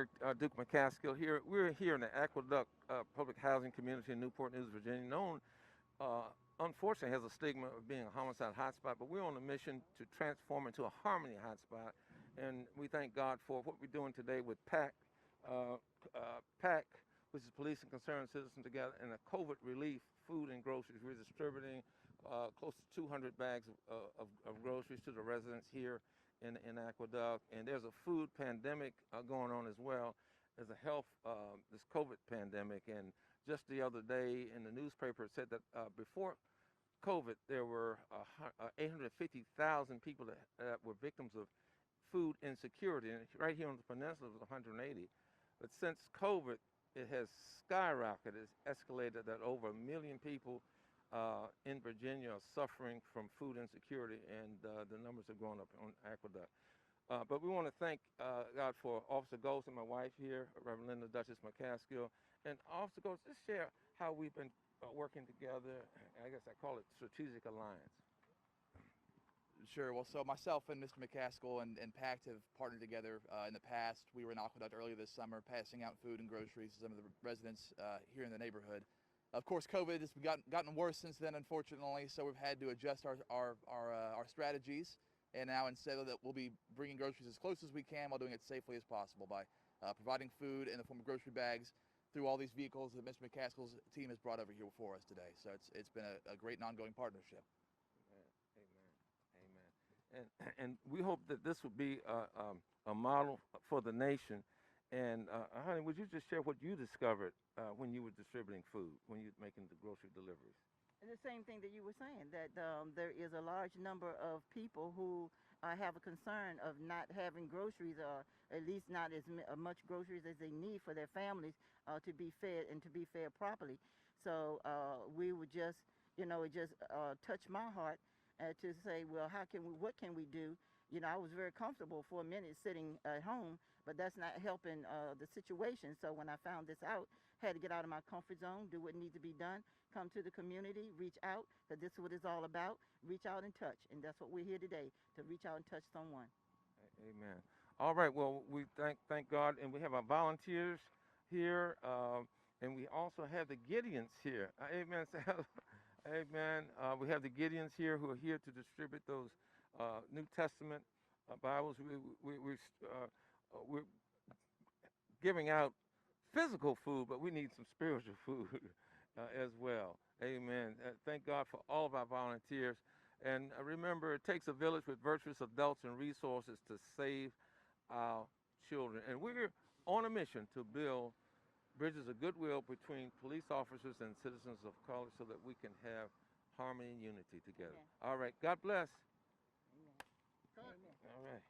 Mayor Duke McCaskill here. We're here in the Aqueduct public housing community in Newport News, Virginia, known unfortunately has a stigma of being a homicide hotspot, but we're on a mission to transform into a harmony hotspot. And we thank God for what we're doing today with PACCT, PACCT, which is Police and Concerned Citizens Together, and a COVID relief, food and groceries. We're distributing close to 200 bags of groceries to the residents here in Aqueduct. And there's a food pandemic going on as well. There's a health, this COVID pandemic. And just the other day in the newspaper, it said that before COVID, there were 850,000 people that were victims of food insecurity. And right here on the peninsula, it was 180. But since COVID, it has skyrocketed. It's escalated that over 1 million people in Virginia are suffering from food insecurity, and the numbers are going up on Aqueduct. But we want to thank God for Officer Golds and my wife here, Reverend Linda Duchess McCaskill. And Officer Golds, just share how we've been working together. I guess I call it strategic alliance. Sure. Well, so myself and Mr. McCaskill and PACCT have partnered together in the past. We were in Aqueduct earlier this summer passing out food and groceries to some of the residents here in the neighborhood. Of course, COVID has gotten worse since then, unfortunately, so we've had to adjust our strategies. And now instead of that, we'll be bringing groceries as close as we can while doing it safely as possible by providing food in the form of grocery bags through all these vehicles that Mr. McCaskill's team has brought over here for us today. So it's been a great and ongoing partnership. Amen. And we hope that this will be a model for the nation. And honey, would you just share what you discovered when you were distributing food, when you were making the grocery deliveries? And the same thing that you were saying, that there is a large number of people who have a concern of not having groceries, or at least not as much groceries as they need for their families to be fed and to be fed properly. So we would just, it just touched my heart to say, well, what can we do? I was very comfortable for a minute sitting at home, but that's not helping the situation. So when I found this out, I had to get out of my comfort zone, do what needs to be done, come to the community, reach out, because this is what it's all about, reach out and touch. And that's what we're here today, to reach out and touch someone. Amen. All right, well, we thank God, and we have our volunteers here, and we also have the Gideons here. Amen. Amen. We have the Gideons here who are here to distribute those New Testament Bibles. We're giving out physical food, but we need some spiritual food as well. Amen. Thank God for all of our volunteers. And remember, it takes a village with virtuous adults and resources to save our children. And we're on a mission to build bridges of goodwill between police officers and citizens of color so that we can have harmony and unity together. Amen. All right. God bless. Amen. All right.